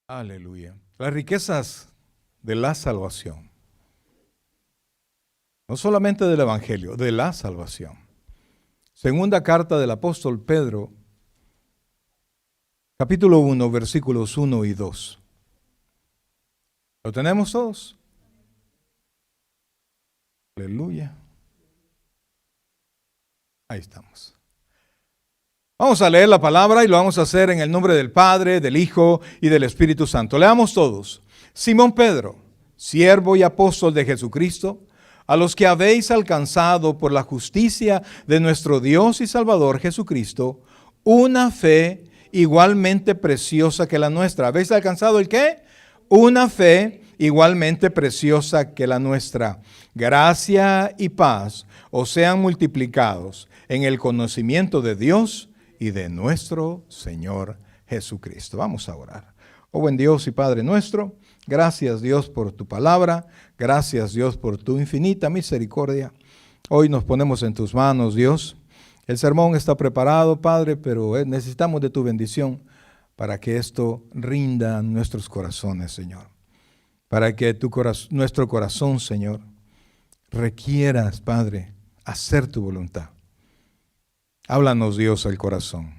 Aleluya. Las riquezas de la salvación. No solamente del Evangelio, de la salvación. Segunda carta del apóstol Pedro, capítulo 1, versículos 1 y 2. ¿Lo tenemos todos? Aleluya. Ahí estamos. Vamos a leer la palabra y lo vamos a hacer en el nombre del Padre, del Hijo y del Espíritu Santo. Leamos todos. Simón Pedro, siervo y apóstol de Jesucristo, a los que habéis alcanzado por la justicia de nuestro Dios y Salvador Jesucristo, una fe igualmente preciosa que la nuestra. ¿Habéis alcanzado el qué? Una fe igualmente preciosa que la nuestra. Gracia y paz os sean multiplicados en el conocimiento de Dios y de nuestro Señor Jesucristo. Vamos a orar. Oh buen Dios y Padre nuestro, gracias Dios por tu palabra, gracias Dios por tu infinita misericordia. Hoy nos ponemos en tus manos, Dios. El sermón está preparado, Padre, pero necesitamos de tu bendición para que esto rinda en nuestros corazones, Señor. Para que nuestro corazón, Señor, requieras, Padre, hacer tu voluntad. Háblanos, Dios, al corazón.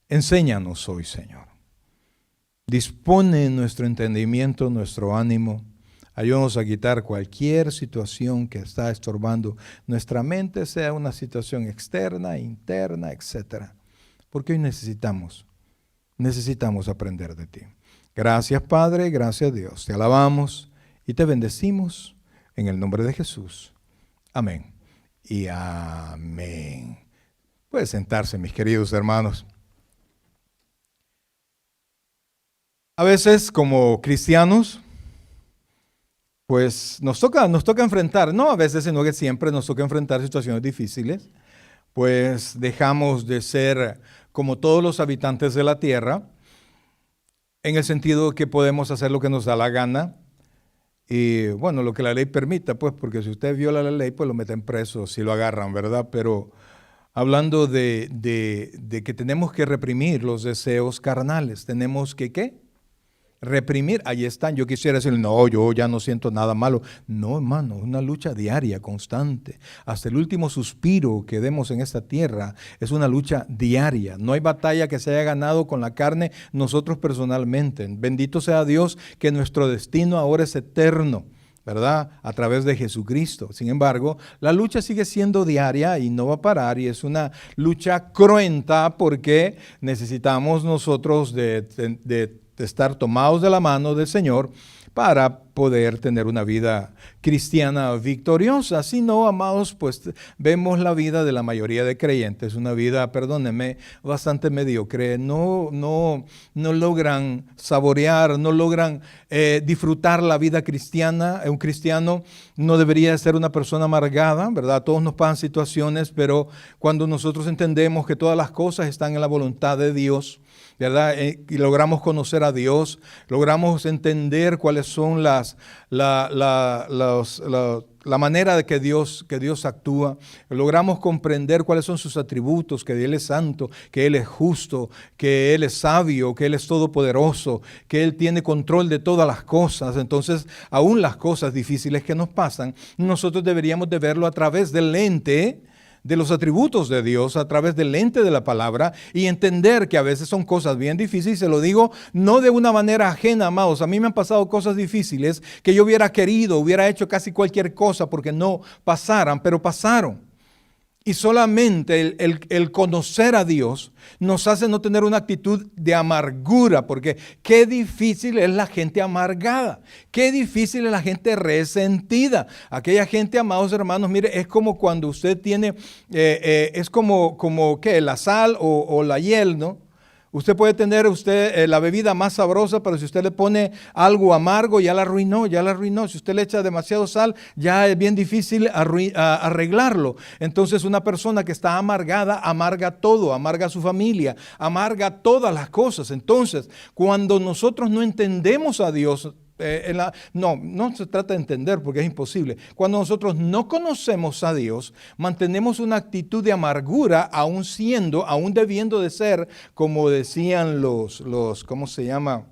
Enséñanos hoy, Señor. Dispone nuestro entendimiento, nuestro ánimo. Ayúdanos a quitar cualquier situación que está estorbando nuestra mente, sea una situación externa, interna, etc. Porque hoy necesitamos aprender de ti. Gracias, Padre, gracias, Dios. Te alabamos y te bendecimos en el nombre de Jesús. Amén y amén. Pueden sentarse, mis queridos hermanos. A veces, como cristianos, pues nos toca enfrentar, no a veces, sino que siempre nos toca enfrentar situaciones difíciles, pues dejamos de ser como todos los habitantes de la tierra, en el sentido que podemos hacer lo que nos da la gana, y bueno, lo que la ley permita, pues, porque si usted viola la ley, pues lo meten preso, si lo agarran, ¿verdad? Pero hablando de que tenemos que reprimir los deseos carnales. Tenemos que, ¿qué? Reprimir. Ahí están. Yo quisiera decir, no, yo ya no siento nada malo. No, hermano, es una lucha diaria, constante. Hasta el último suspiro que demos en esta tierra es una lucha diaria. No hay batalla que se haya ganado con la carne nosotros personalmente. Bendito sea Dios que nuestro destino ahora es eterno, ¿verdad? A través de Jesucristo. Sin embargo, la lucha sigue siendo diaria y no va a parar, y es una lucha cruenta porque necesitamos nosotros de estar tomados de la mano del Señor para poder tener una vida cristiana victoriosa. Si no, amados, pues vemos la vida de la mayoría de creyentes, una vida, perdónenme, bastante mediocre. No logran saborear, no logran disfrutar la vida cristiana. Un cristiano no debería ser una persona amargada, ¿verdad? Todos nos pasan situaciones, pero cuando nosotros entendemos que todas las cosas están en la voluntad de Dios, ¿verdad? Y logramos conocer a Dios, logramos entender cuáles son la manera de que Dios actúa, logramos comprender cuáles son sus atributos, que Él es santo, que Él es justo, que Él es sabio, que Él es todopoderoso, que Él tiene control de todas las cosas. Entonces, aún las cosas difíciles que nos pasan, nosotros deberíamos de verlo a través del lente de los atributos de Dios, a través del lente de la palabra, y entender que a veces son cosas bien difíciles. Se lo digo no de una manera ajena, amados. A mí me han pasado cosas difíciles que yo hubiera hecho casi cualquier cosa porque no pasaran, pero pasaron. Y solamente el conocer a Dios nos hace no tener una actitud de amargura, porque qué difícil es la gente amargada, qué difícil es la gente resentida. Aquella gente, amados hermanos, mire, es como cuando usted tiene, es como ¿qué? La sal o la hiel, ¿no? Usted puede tener la bebida más sabrosa, pero si usted le pone algo amargo, ya la arruinó. Si usted le echa demasiado sal, ya es bien difícil arreglarlo. Entonces, una persona que está amargada, amarga todo, amarga a su familia, amarga todas las cosas. Entonces, cuando nosotros no entendemos a Dios, no se trata de entender porque es imposible. Cuando nosotros no conocemos a Dios, mantenemos una actitud de amargura, aún debiendo de ser, como decían ¿cómo se llama?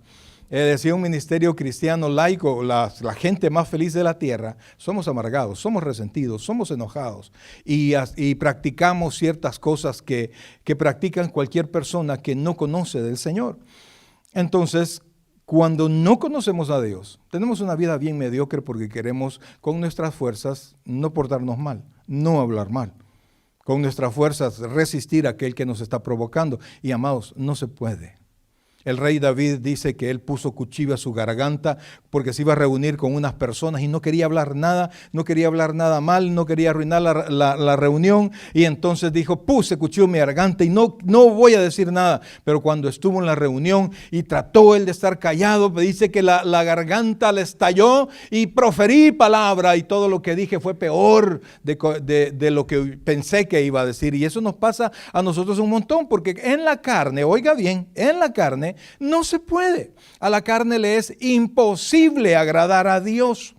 decía un ministerio cristiano laico, la gente más feliz de la tierra, somos amargados, somos resentidos, somos enojados y practicamos ciertas cosas que practican cualquier persona que no conoce del Señor. Entonces, cuando no conocemos a Dios, tenemos una vida bien mediocre porque queremos con nuestras fuerzas no portarnos mal, no hablar mal. Con nuestras fuerzas resistir a aquel que nos está provocando. Y amados, no se puede. El rey David dice que él puso cuchillo a su garganta porque se iba a reunir con unas personas y no quería hablar nada mal, no quería arruinar la reunión. Y entonces dijo, puse cuchillo en mi garganta y no voy a decir nada. Pero cuando estuvo en la reunión y trató él de estar callado, dice que la garganta le estalló y proferí palabra y todo lo que dije fue peor de lo que pensé que iba a decir. Y eso nos pasa a nosotros un montón porque en la carne, oiga bien, en la carne no se puede. A la carne le es imposible agradar a Dios.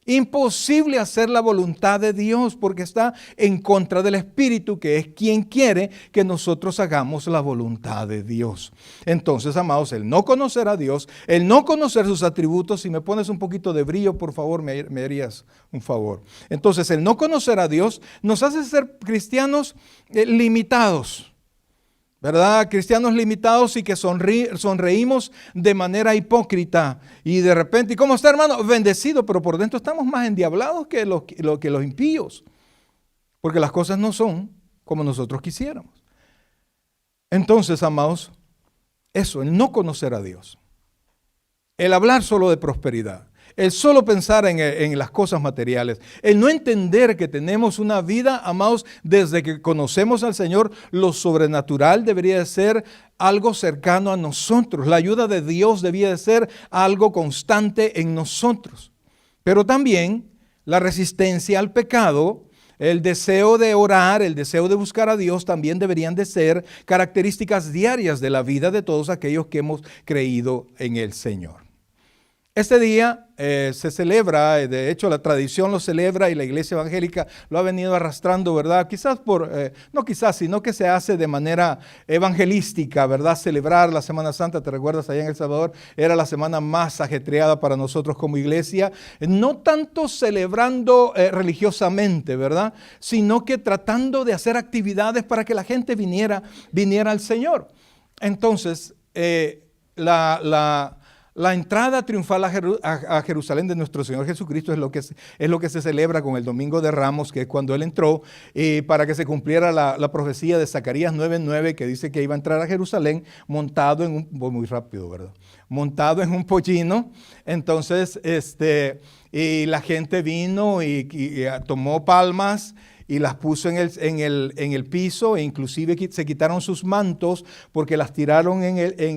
Imposible hacer la voluntad de Dios porque está en contra del Espíritu, que es quien quiere que nosotros hagamos la voluntad de Dios. Entonces, amados, el no conocer a Dios, el no conocer sus atributos, si me pones un poquito de brillo, por favor, me harías un favor. Entonces, el no conocer a Dios nos hace ser cristianos limitados. ¿Verdad? Cristianos limitados y que sonreímos de manera hipócrita. Y de repente, ¿y cómo está, hermano? Bendecido, pero por dentro estamos más endiablados que los impíos. Porque las cosas no son como nosotros quisiéramos. Entonces, amados, eso, el no conocer a Dios. El hablar solo de prosperidad. El solo pensar en las cosas materiales, el no entender que tenemos una vida, amados, desde que conocemos al Señor, lo sobrenatural debería de ser algo cercano a nosotros. La ayuda de Dios debía de ser algo constante en nosotros. Pero también la resistencia al pecado, el deseo de orar, el deseo de buscar a Dios también deberían de ser características diarias de la vida de todos aquellos que hemos creído en el Señor. Este día se celebra, de hecho la tradición lo celebra y la iglesia evangélica lo ha venido arrastrando, ¿verdad? Sino que se hace de manera evangelística, ¿verdad? Celebrar la Semana Santa, ¿te recuerdas? Allá en El Salvador era la semana más ajetreada para nosotros como iglesia, no tanto celebrando religiosamente, ¿verdad? Sino que tratando de hacer actividades para que la gente viniera al Señor. Entonces, la entrada triunfal a Jerusalén de nuestro Señor Jesucristo es lo que se celebra con el Domingo de Ramos, que es cuando Él entró, para que se cumpliera la profecía de Zacarías 9:9, que dice que iba a entrar a Jerusalén montado en muy rápido, ¿verdad? Montado en un pollino. Entonces, y la gente vino y tomó palmas y las puso en el piso, e inclusive se quitaron sus mantos porque las tiraron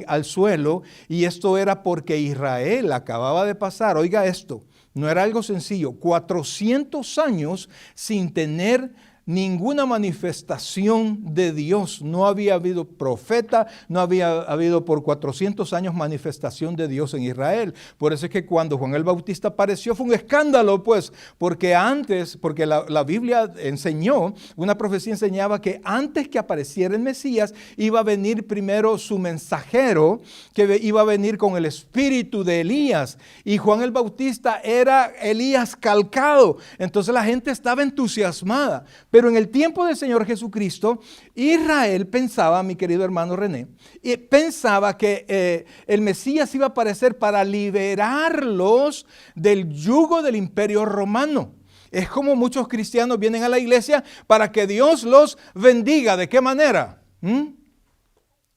al suelo, y esto era porque Israel acababa de pasar, oiga esto, no era algo sencillo, 400 años sin tener ninguna manifestación de Dios. No había habido profeta, no había habido por 400 años manifestación de Dios en Israel. Por eso es que cuando Juan el Bautista apareció fue un escándalo, pues, porque la Biblia enseñó, una profecía enseñaba que antes que apareciera el Mesías iba a venir primero su mensajero, que iba a venir con el espíritu de Elías, y Juan el Bautista era Elías calcado. Entonces la gente estaba entusiasmada. Pero en el tiempo del Señor Jesucristo, Israel pensaba, mi querido hermano René, pensaba que el Mesías iba a aparecer para liberarlos del yugo del imperio romano. Es como muchos cristianos vienen a la iglesia para que Dios los bendiga. ¿De qué manera?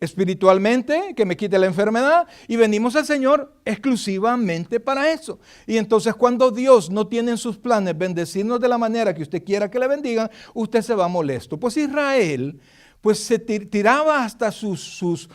Espiritualmente, que me quite la enfermedad, y venimos al Señor exclusivamente para eso. Y entonces cuando Dios no tiene en sus planes bendecirnos de la manera que usted quiera que le bendigan, usted se va molesto. Pues Israel pues se tiraba hasta sus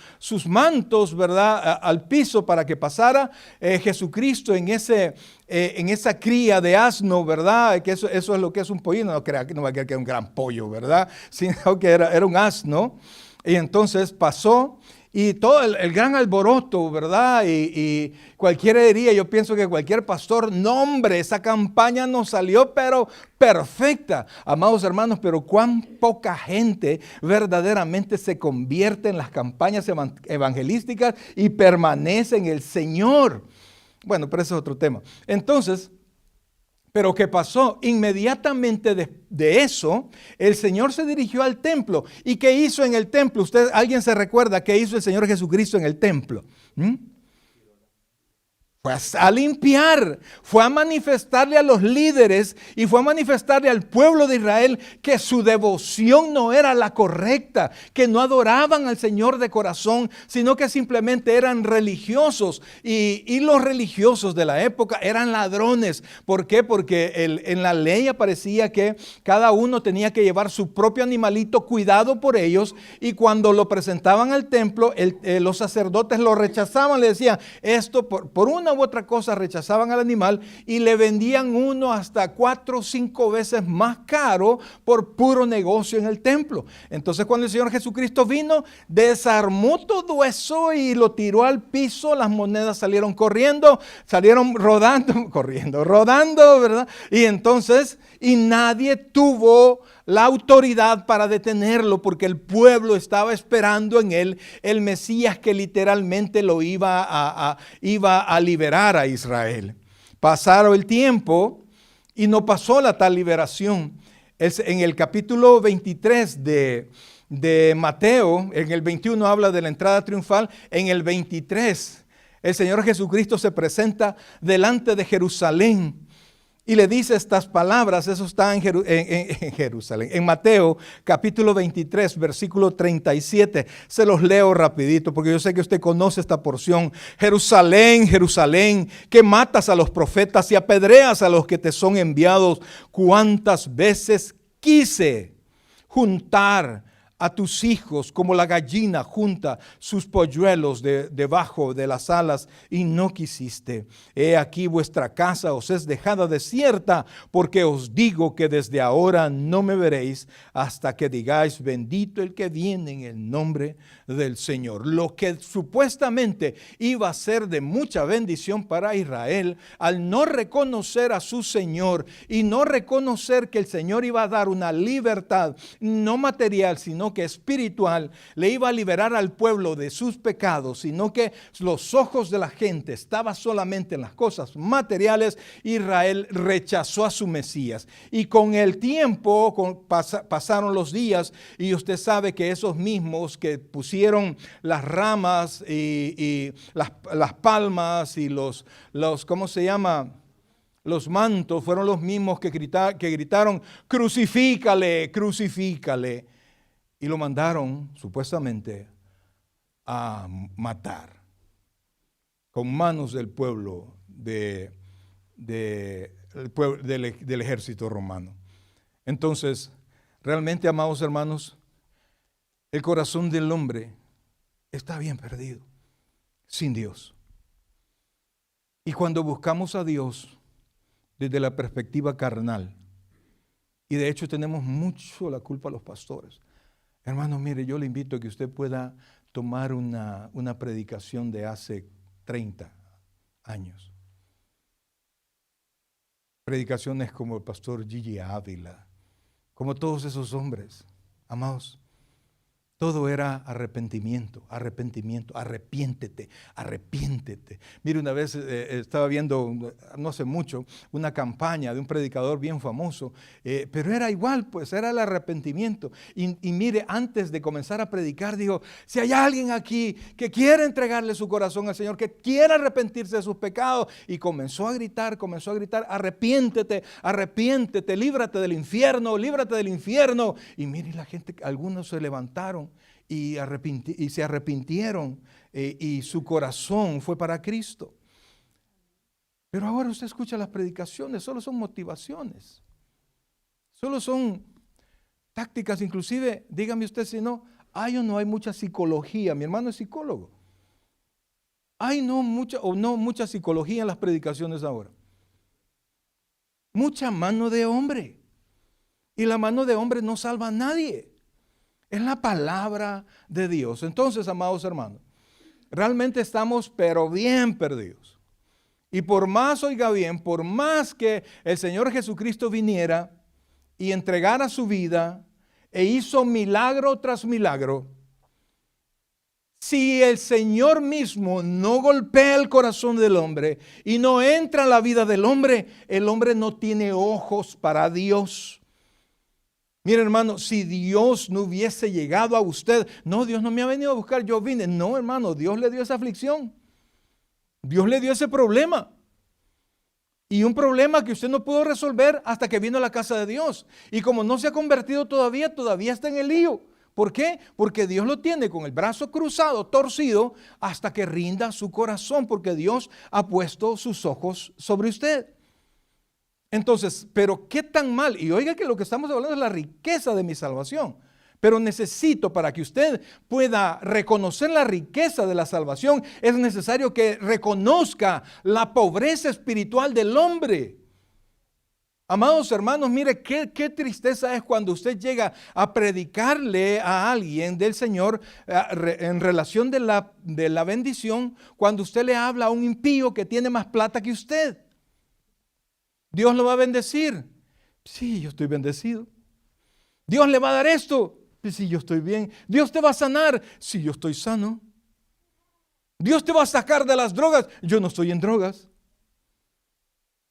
mantos, ¿verdad?, al piso para que pasara Jesucristo en esa cría de asno, ¿verdad? Que eso es lo que es un pollino. No va a creer que era un gran pollo, ¿verdad? Sino que era un asno. Y entonces pasó Y todo el gran alboroto, ¿verdad? Y cualquiera diría, yo pienso que cualquier pastor, no hombre, esa campaña nos salió pero perfecta. Amados hermanos, pero cuán poca gente verdaderamente se convierte en las campañas evangelísticas y permanece en el Señor. Bueno, pero ese es otro tema. Entonces, pero ¿qué pasó? Inmediatamente de eso, el Señor se dirigió al templo. ¿Y qué hizo en el templo? ¿Alguien se recuerda qué hizo el Señor Jesucristo en el templo? Fue a limpiar, fue a manifestarle a los líderes y fue a manifestarle al pueblo de Israel que su devoción no era la correcta, que no adoraban al Señor de corazón, sino que simplemente eran religiosos. Y los religiosos de la época eran ladrones. ¿Por qué? Porque en la ley aparecía que cada uno tenía que llevar su propio animalito cuidado por ellos, y cuando lo presentaban al templo, los sacerdotes lo rechazaban, le decían, esto por una u otra cosa rechazaban al animal y le vendían uno hasta 4 o 5 veces más caro por puro negocio en el templo. Entonces cuando el Señor Jesucristo vino, desarmó todo eso y lo tiró al piso, las monedas salieron corriendo, salieron rodando, ¿verdad? Y entonces, y nadie tuvo la autoridad para detenerlo, porque el pueblo estaba esperando en él el Mesías que literalmente lo iba a liberar a Israel. Pasaron el tiempo y no pasó la tal liberación. En el capítulo 23 de Mateo, en el 21 habla de la entrada triunfal, en el 23 el Señor Jesucristo se presenta delante de Jerusalén y le dice estas palabras. Eso está en Jerusalén, en Mateo capítulo 23, versículo 37. Se los leo rapidito porque yo sé que usted conoce esta porción. Jerusalén, Jerusalén, que matas a los profetas y apedreas a los que te son enviados. Cuántas veces quise juntar a tus hijos como la gallina junta sus polluelos debajo de las alas, y no quisiste. He aquí vuestra casa os es dejada desierta, porque os digo que desde ahora no me veréis hasta que digáis, bendito el que viene en el nombre del Señor. Lo que supuestamente iba a ser de mucha bendición para Israel, al no reconocer a su Señor y no reconocer que el Señor iba a dar una libertad, no material, sino que espiritual, le iba a liberar al pueblo de sus pecados, sino que los ojos de la gente estaban solamente en las cosas materiales. Israel rechazó a su Mesías, y con el tiempo pasaron los días, y usted sabe que esos mismos que pusieron las ramas y las palmas y los ¿cómo se llama?, los mantos, fueron los mismos que gritaron, crucifícale, crucifícale. Y lo mandaron supuestamente a matar con manos del pueblo del ejército romano. Entonces, realmente, amados hermanos, el corazón del hombre está bien perdido, sin Dios. Y cuando buscamos a Dios desde la perspectiva carnal, y de hecho tenemos mucho la culpa a los pastores. Hermano, mire, yo le invito a que usted pueda tomar una predicación de hace 30 años. Predicaciones como el pastor Gigi Ávila, como todos esos hombres, amados. Todo era arrepentimiento, arrepentimiento, arrepiéntete, arrepiéntete. Mire, una vez estaba viendo, no hace mucho, una campaña de un predicador bien famoso, pero era igual, pues era el arrepentimiento. Y mire, antes de comenzar a predicar, dijo, si hay alguien aquí que quiere entregarle su corazón al Señor, que quiere arrepentirse de sus pecados, y comenzó a gritar, arrepiéntete, arrepiéntete, líbrate del infierno, líbrate del infierno. Y mire, la gente, algunos se levantaron y se arrepintieron, y su corazón fue para Cristo. Pero ahora usted escucha las predicaciones, solo son motivaciones, solo son tácticas. Inclusive, dígame usted si no, hay o no hay mucha psicología. Mi hermano es psicólogo. Hay mucha psicología en las predicaciones ahora. Mucha mano de hombre. Y la mano de hombre no salva a nadie. Es la palabra de Dios. Entonces, amados hermanos, realmente estamos pero bien perdidos. Y por más, oiga bien, por más que el Señor Jesucristo viniera y entregara su vida e hizo milagro tras milagro, si el Señor mismo no golpea el corazón del hombre y no entra en la vida del hombre, el hombre no tiene ojos para Dios. Mire, hermano, si Dios no hubiese llegado a usted, no, Dios no me ha venido a buscar, yo vine. No, hermano, Dios le dio esa aflicción. Dios le dio ese problema. Y un problema que usted no pudo resolver hasta que vino a la casa de Dios. Y como no se ha convertido todavía está en el lío. ¿Por qué? Porque Dios lo tiene con el brazo cruzado, torcido, hasta que rinda su corazón, porque Dios ha puesto sus ojos sobre usted. Entonces, pero qué tan mal, y oiga que lo que estamos hablando es la riqueza de mi salvación, pero necesito, para que usted pueda reconocer la riqueza de la salvación, es necesario que reconozca la pobreza espiritual del hombre. Amados hermanos, mire qué tristeza es cuando usted llega a predicarle a alguien del Señor en relación de la bendición, cuando usted le habla a un impío que tiene más plata que usted. Dios lo va a bendecir. Sí, yo estoy bendecido. Dios le va a dar esto. Sí, yo estoy bien. Dios te va a sanar. Sí, yo estoy sano. Dios te va a sacar de las drogas. Yo no estoy en drogas.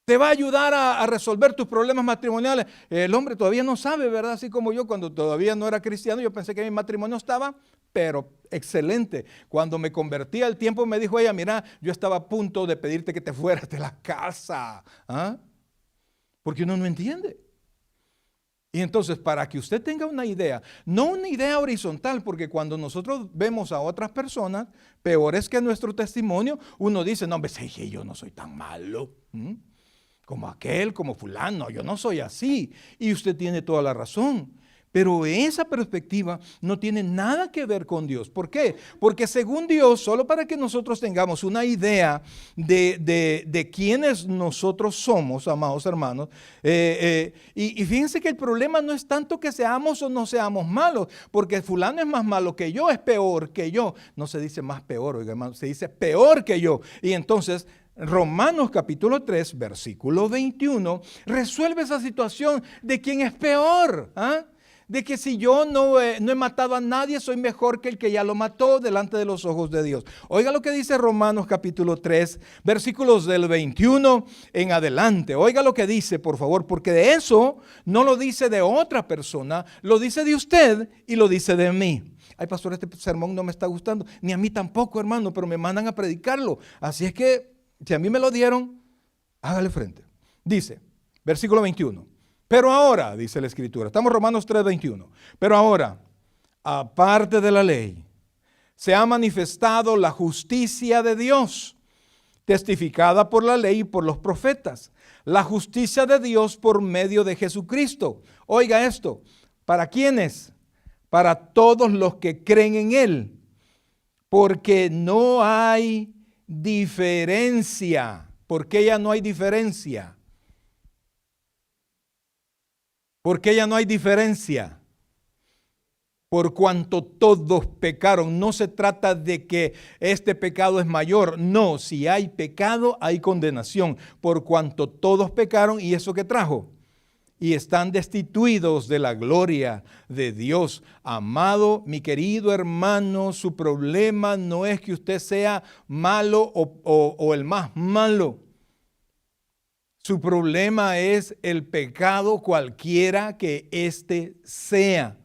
Te va a ayudar a resolver tus problemas matrimoniales. El hombre todavía no sabe, ¿verdad? Así como yo, cuando todavía no era cristiano, yo pensé que mi matrimonio estaba, pero excelente. Cuando me convertí al tiempo me dijo ella, mira, yo estaba a punto de pedirte que te fueras de la casa. ¿Ah? Porque uno no entiende. Y entonces, para que usted tenga una idea, no una idea horizontal, porque cuando nosotros vemos a otras personas peores que nuestro testimonio, uno dice, no, hombre, yo no soy tan malo. Como aquel, como fulano, yo no soy así. Y usted tiene toda la razón. Pero esa perspectiva no tiene nada que ver con Dios. ¿Por qué? Porque según Dios, solo para que nosotros tengamos una idea de quiénes nosotros somos, amados hermanos, y fíjense que el problema no es tanto que seamos o no seamos malos, porque fulano es más malo que yo, es peor que yo. No se dice más peor, oiga, hermano, se dice peor que yo. Y entonces Romanos capítulo 3, versículo 21, resuelve esa situación de quién es peor. De que si yo no he matado a nadie, soy mejor que el que ya lo mató delante de los ojos de Dios. Oiga lo que dice Romanos capítulo 3, versículos del 21 en adelante. Oiga lo que dice, por favor, porque de eso no lo dice de otra persona, lo dice de usted y lo dice de mí. Ay, pastor, este sermón no me está gustando, ni a mí tampoco, hermano, pero me mandan a predicarlo. Así es que, si a mí me lo dieron, hágale frente. Dice, versículo 21. Pero ahora, dice la Escritura, estamos en Romanos 3:21. Pero ahora, aparte de la ley, se ha manifestado la justicia de Dios, testificada por la ley y por los profetas. La justicia de Dios por medio de Jesucristo. Oiga esto, ¿para quiénes? Para todos los que creen en Él. Porque no hay diferencia. ¿Por qué ya no hay diferencia? ¿Por qué ya no hay diferencia? Por cuanto todos pecaron. No se trata de que este pecado es mayor. No, si hay pecado, hay condenación. Por cuanto todos pecaron, ¿y eso qué trajo? Y están destituidos de la gloria de Dios. Amado, mi querido hermano, su problema no es que usted sea malo o el más malo. Su problema es el pecado cualquiera que éste sea.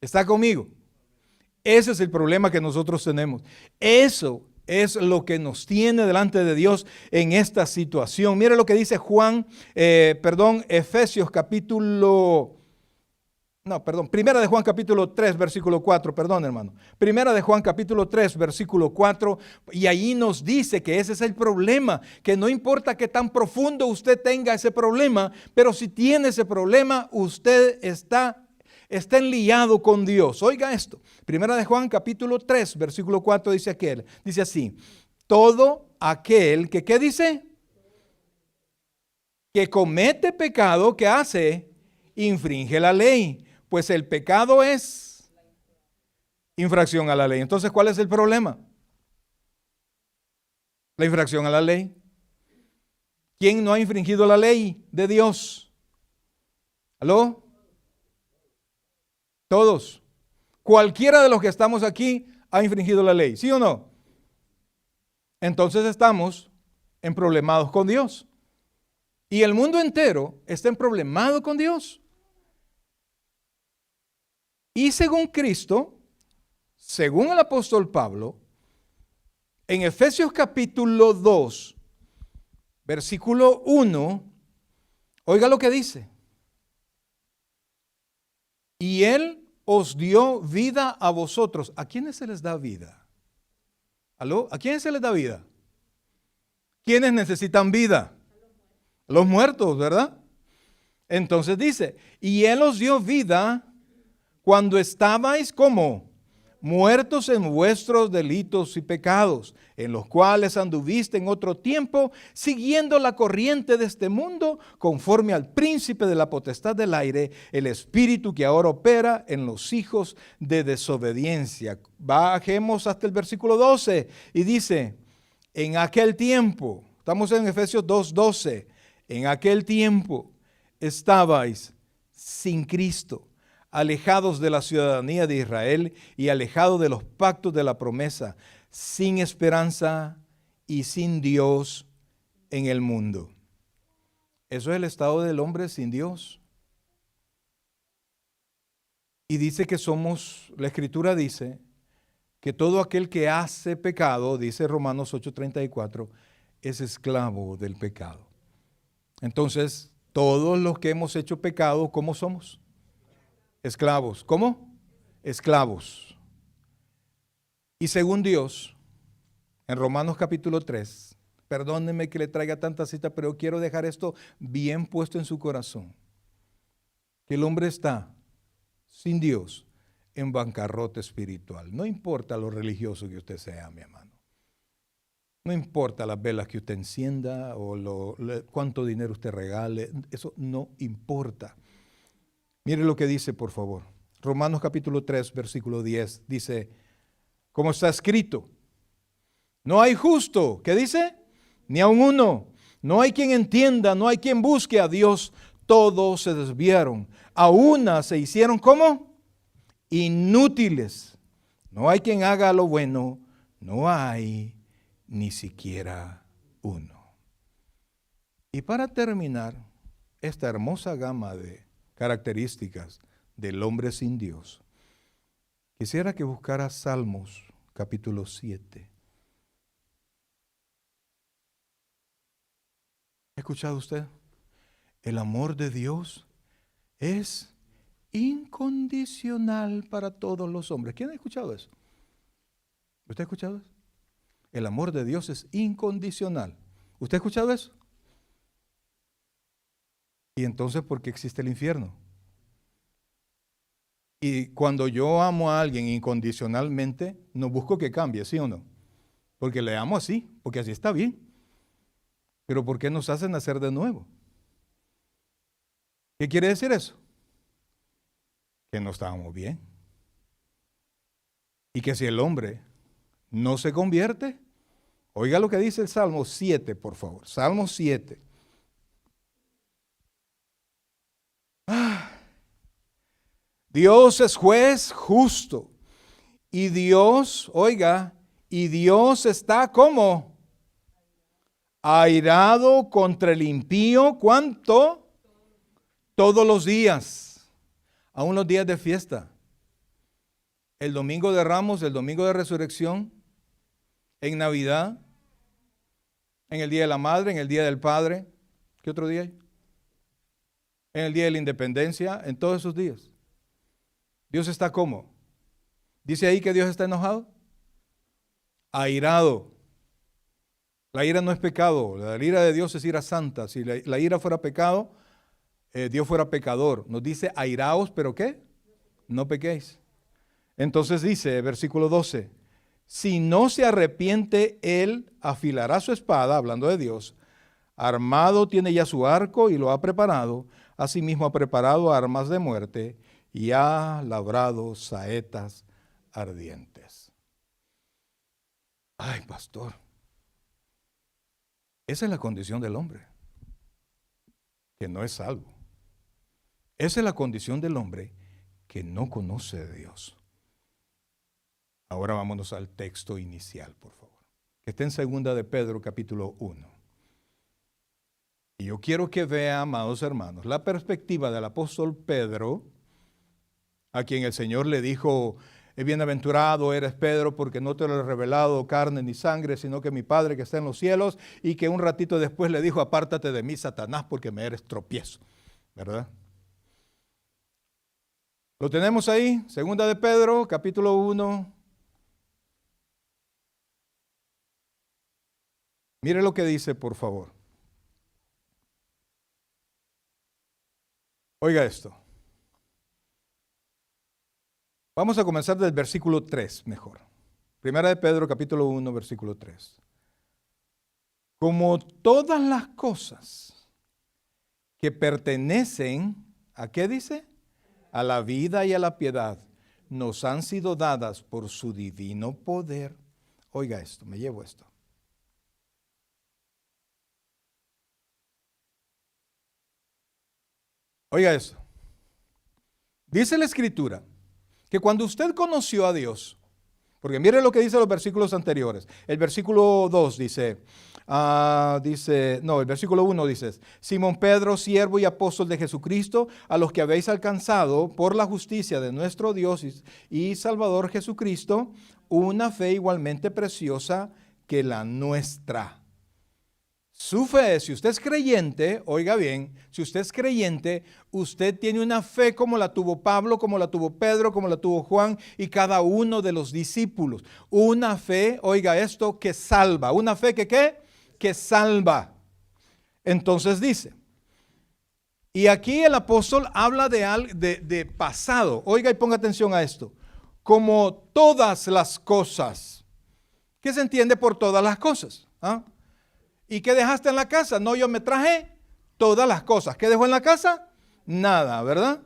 ¿Está conmigo? Ese es el problema que nosotros tenemos. Eso es lo que nos tiene delante de Dios en esta situación. Mire lo que dice Efesios capítulo... Primera de Juan capítulo 3, versículo 4, perdón hermano. Primera de Juan capítulo 3, versículo 4, y ahí nos dice que ese es el problema, que no importa qué tan profundo usted tenga ese problema, pero si tiene ese problema, usted está enliado con Dios. Oiga esto, Primera de Juan capítulo 3, versículo 4 dice así, todo aquel que, ¿qué dice? Que comete pecado, ¿qué hace? Infringe la ley. Pues el pecado es infracción a la ley. Entonces, ¿cuál es el problema? La infracción a la ley. ¿Quién no ha infringido la ley de Dios? ¿Aló? Todos. Cualquiera de los que estamos aquí ha infringido la ley, ¿sí o no? Entonces estamos emproblemados con Dios. Y el mundo entero está emproblemado con Dios. Y según Cristo, según el apóstol Pablo, en Efesios capítulo 2, versículo 1, oiga lo que dice. Y Él os dio vida a vosotros. ¿A quiénes se les da vida? ¿Aló? ¿A quiénes se les da vida? ¿Quiénes necesitan vida? Los muertos, ¿verdad? Entonces dice, y Él os dio vida cuando estabais como muertos en vuestros delitos y pecados, en los cuales anduviste en otro tiempo, siguiendo la corriente de este mundo, conforme al príncipe de la potestad del aire, el espíritu que ahora opera en los hijos de desobediencia. Bajemos hasta el versículo 12 y dice, en aquel tiempo, estamos en Efesios 2:12, en aquel tiempo estabais sin Cristo, alejados de la ciudadanía de Israel y alejados de los pactos de la promesa, sin esperanza y sin Dios en el mundo. Eso es el estado del hombre sin Dios. Y dice que somos, la Escritura dice, que todo aquel que hace pecado, dice Romanos 8:34, es esclavo del pecado. Entonces, todos los que hemos hecho pecado, ¿cómo somos? Esclavos. ¿Cómo? Esclavos. Y según Dios, en Romanos capítulo 3, perdónenme que le traiga tanta cita, pero quiero dejar esto bien puesto en su corazón. Que el hombre está sin Dios en bancarrota espiritual. No importa lo religioso que usted sea, mi hermano. No importa las velas que usted encienda o cuánto dinero usted regale. Eso no importa. Mire lo que dice, por favor. Romanos capítulo 3, versículo 10. Dice, como está escrito, no hay justo. ¿Qué dice? Ni aun uno. No hay quien entienda, no hay quien busque a Dios. Todos se desviaron. A una se hicieron, ¿cómo? Inútiles. No hay quien haga lo bueno. No hay ni siquiera uno. Y para terminar esta hermosa gama de características del hombre sin Dios, quisiera que buscara Salmos capítulo 7. ¿Ha escuchado usted? El amor de Dios es incondicional para todos los hombres. ¿Quién ha escuchado eso? ¿Usted ha escuchado eso? El amor de Dios es incondicional. ¿Usted ha escuchado eso? Y entonces, ¿por qué existe el infierno? Y cuando yo amo a alguien incondicionalmente, no busco que cambie, ¿sí o no? Porque le amo así, porque así está bien. Pero ¿por qué nos hacen nacer de nuevo? ¿Qué quiere decir eso? Que no estábamos bien. Y que si el hombre no se convierte, oiga lo que dice el Salmo 7, por favor. Salmo 7. Dios es juez justo. Y Dios, oiga, y Dios está como airado contra el impío. ¿Cuánto? Todos los días. Aún los días de fiesta. El domingo de Ramos, el domingo de Resurrección, en Navidad, en el Día de la Madre, en el Día del Padre. ¿Qué otro día hay? En el Día de la Independencia, en todos esos días. Dios está ¿cómo? ¿Dice ahí que Dios está enojado? Airado. La ira no es pecado. La ira de Dios es ira santa. Si la ira fuera pecado, Dios fuera pecador. Nos dice airaos, ¿pero qué? No pequéis. Entonces dice, versículo 12, si no se arrepiente, él afilará su espada, hablando de Dios, armado tiene ya su arco y lo ha preparado, asimismo ha preparado armas de muerte y ha labrado saetas ardientes. Ay, pastor, esa es la condición del hombre, que no es salvo. Esa es la condición del hombre que no conoce de Dios. Ahora vámonos al texto inicial, por favor, que está en 2 de Pedro, capítulo 1. Y yo quiero que vean, amados hermanos, la perspectiva del apóstol Pedro, a quien el Señor le dijo: bienaventurado eres Pedro, porque no te lo he revelado carne ni sangre, sino que mi Padre que está en los cielos. Y que un ratito después le dijo: apártate de mí, Satanás, porque me eres tropiezo, ¿verdad? Lo tenemos ahí, 2 de Pedro, capítulo 1. Mire lo que dice, por favor. Oiga esto. Vamos a comenzar del versículo 3 mejor. 1 de Pedro, capítulo 1, versículo 3. Como todas las cosas que pertenecen, ¿a qué dice? A la vida y a la piedad, nos han sido dadas por su divino poder. Oiga esto, me llevo esto. Oiga esto. Dice la Escritura que cuando usted conoció a Dios, porque mire lo que dice los versículos anteriores. El versículo 2 dice, el versículo 1 dice: Simón Pedro, siervo y apóstol de Jesucristo, a los que habéis alcanzado por la justicia de nuestro Dios y Salvador Jesucristo, una fe igualmente preciosa que la nuestra. Su fe, si usted es creyente, oiga bien, si usted es creyente, usted tiene una fe como la tuvo Pablo, como la tuvo Pedro, como la tuvo Juan y cada uno de los discípulos. Una fe, oiga esto, que salva. Una fe que ¿qué? Que salva. Entonces dice, y aquí el apóstol habla de pasado. Oiga y ponga atención a esto. Como todas las cosas. ¿Qué se entiende por todas las cosas? ¿Ah? ¿Y qué dejaste en la casa? No, yo me traje todas las cosas. ¿Qué dejó en la casa? Nada, ¿verdad?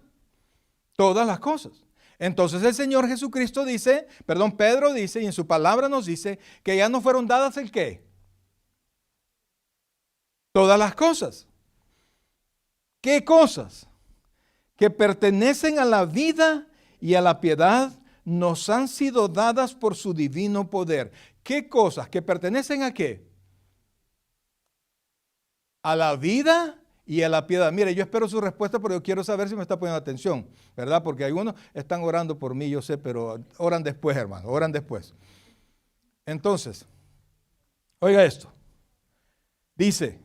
Todas las cosas. Entonces el Señor Jesucristo dice, Pedro dice, y en su palabra nos dice, que ya no fueron dadas el qué. Todas las cosas. ¿Qué cosas? Que pertenecen a la vida y a la piedad, nos han sido dadas por su divino poder. ¿Qué cosas? ¿Que pertenecen a qué? A la vida y a la piedad. Mire, yo espero su respuesta, pero yo quiero saber si me está poniendo atención, ¿verdad? Porque algunos están orando por mí, yo sé, pero oran después, hermano, oran después. Entonces, oiga esto. Dice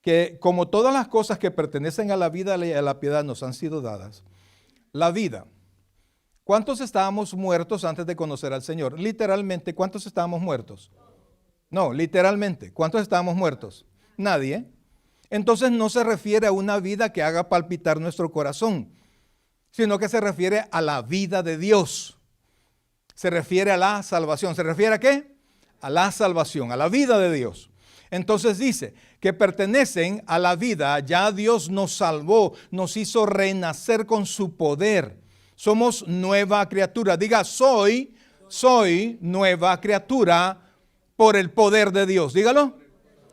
que como todas las cosas que pertenecen a la vida y a la piedad nos han sido dadas, la vida. ¿Cuántos estábamos muertos antes de conocer al Señor? Literalmente, ¿cuántos estábamos muertos? No, literalmente, ¿cuántos estábamos muertos? Nadie. Entonces no se refiere a una vida que haga palpitar nuestro corazón, sino que se refiere a la vida de Dios. Se refiere a la salvación. ¿Se refiere a qué? A la salvación, a la vida de Dios. Entonces dice que pertenecen a la vida. Ya Dios nos salvó, nos hizo renacer con su poder. Somos nueva criatura. Diga, soy nueva criatura por el poder de Dios. Dígalo.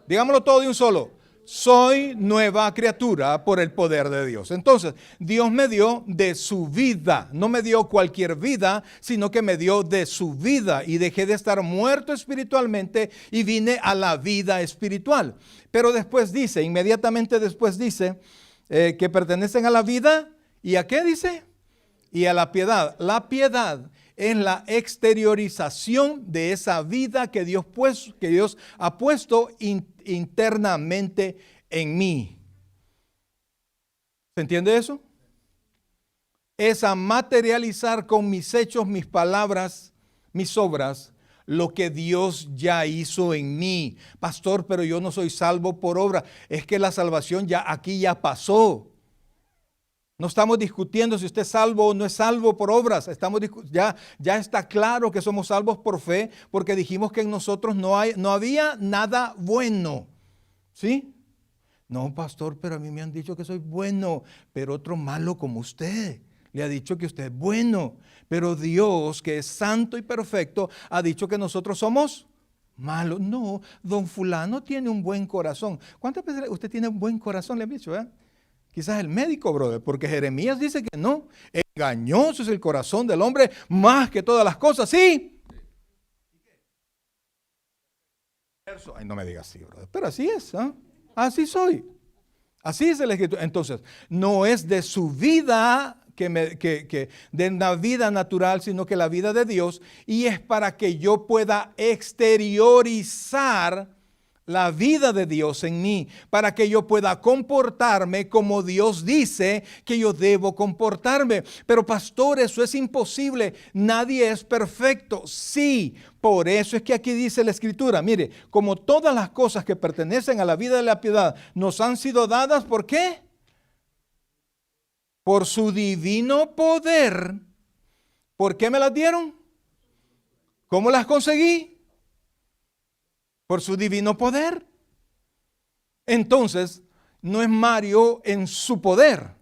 Digámoslo todo de un solo. Soy nueva criatura por el poder de Dios. Entonces, Dios me dio de su vida. No me dio cualquier vida, sino que me dio de su vida. Y dejé de estar muerto espiritualmente y vine a la vida espiritual. Pero después dice, inmediatamente después dice, que pertenecen a la vida. ¿Y a qué dice? Y a la piedad. La piedad es la exteriorización de esa vida que Dios ha puesto internamente en mí. ¿Se entiende eso? Es a materializar con mis hechos, mis palabras, mis obras, lo que Dios ya hizo en mí. Pastor, pero yo no soy salvo por obra. Es que la salvación aquí ya pasó. No estamos discutiendo si usted es salvo o no es salvo por obras. Ya está claro que somos salvos por fe, porque dijimos que en nosotros no había nada bueno. ¿Sí? No, pastor, pero a mí me han dicho que soy bueno, pero otro malo como usted. le ha dicho que usted es bueno. Pero Dios, que es santo y perfecto, ha dicho que nosotros somos malos. No, don fulano tiene un buen corazón. ¿Cuántas veces usted tiene un buen corazón? Le han dicho, ¿eh? Quizás el médico, brother, porque Jeremías dice que no. Engañoso es el corazón del hombre más que todas las cosas. Sí. Ay, no me digas así, brother. Pero así es, ¿eh? Así soy. Así es el Escritura. Entonces, no es de su vida de la vida natural, sino que la vida de Dios. Y es para que yo pueda exteriorizar la vida de Dios en mí, para que yo pueda comportarme como Dios dice que yo debo comportarme. Pero pastor, eso es imposible. Nadie es perfecto. Sí, por eso es que aquí dice la Escritura, mire, como todas las cosas que pertenecen a la vida de la piedad nos han sido dadas, ¿por qué? Por su divino poder. ¿Por qué me las dieron? ¿Cómo las conseguí? Por su divino poder. Entonces, no es Mario en su poder.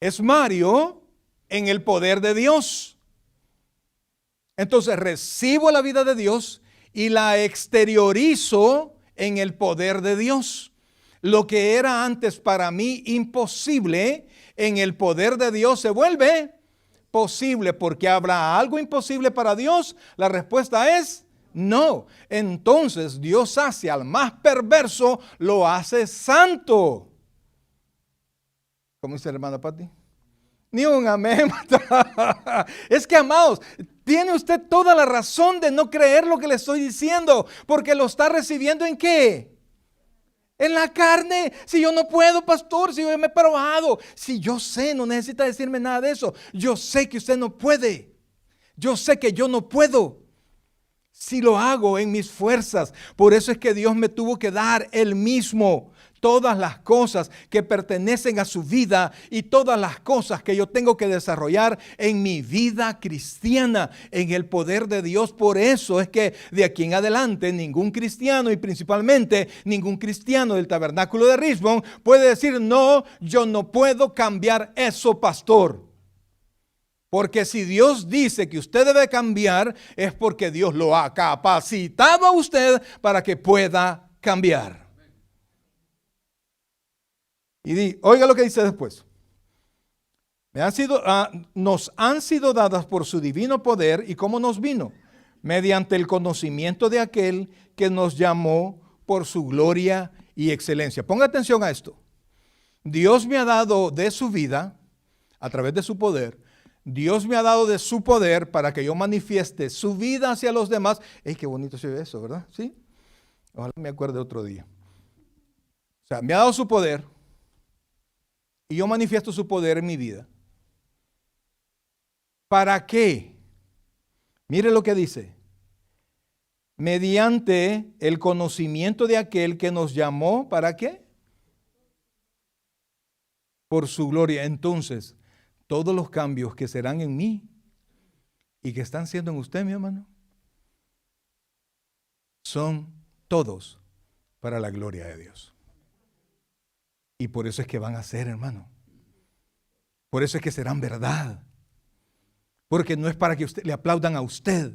Es Mario en el poder de Dios. Entonces, recibo la vida de Dios y la exteriorizo en el poder de Dios. Lo que era antes para mí imposible, en el poder de Dios se vuelve posible. ¿Porque habrá algo imposible para Dios? La respuesta es no. Entonces Dios hace al más perverso, lo hace santo. ¿Cómo dice la hermana Pati? Ni un amén. Es que, amados, tiene usted toda la razón de no creer lo que le estoy diciendo, porque lo está recibiendo ¿en qué? En la carne. Si yo no puedo, pastor, si yo me he probado, si yo sé, no necesita decirme nada de eso. Yo sé que usted no puede. Yo sé que yo no puedo. Si lo hago en mis fuerzas. Por eso es que Dios me tuvo que dar Él mismo todas las cosas que pertenecen a su vida y todas las cosas que yo tengo que desarrollar en mi vida cristiana, en el poder de Dios. Por eso es que de aquí en adelante ningún cristiano, y principalmente ningún cristiano del tabernáculo de Richmond, puede decir: no, yo no puedo cambiar eso, pastor. Porque si Dios dice que usted debe cambiar, es porque Dios lo ha capacitado a usted para que pueda cambiar. Y oiga lo que dice después. Nos han sido dadas por su divino poder. ¿Y cómo nos vino? Mediante el conocimiento de aquel que nos llamó por su gloria y excelencia. Ponga atención a esto. Dios me ha dado de su vida, a través de su poder. Dios me ha dado de su poder para que yo manifieste su vida hacia los demás. ¡Ey, qué bonito se ve eso!, ¿verdad? ¿Sí? Ojalá me acuerde otro día. O sea, me ha dado su poder y yo manifiesto su poder en mi vida. ¿Para qué? Mire lo que dice. Mediante el conocimiento de aquel que nos llamó, ¿para qué? Por su gloria. Entonces, todos los cambios que serán en mí y que están siendo en usted, mi hermano, son todos para la gloria de Dios. Y por eso es que van a ser, hermano. Por eso es que serán verdad. Porque no es para que usted le aplaudan a usted.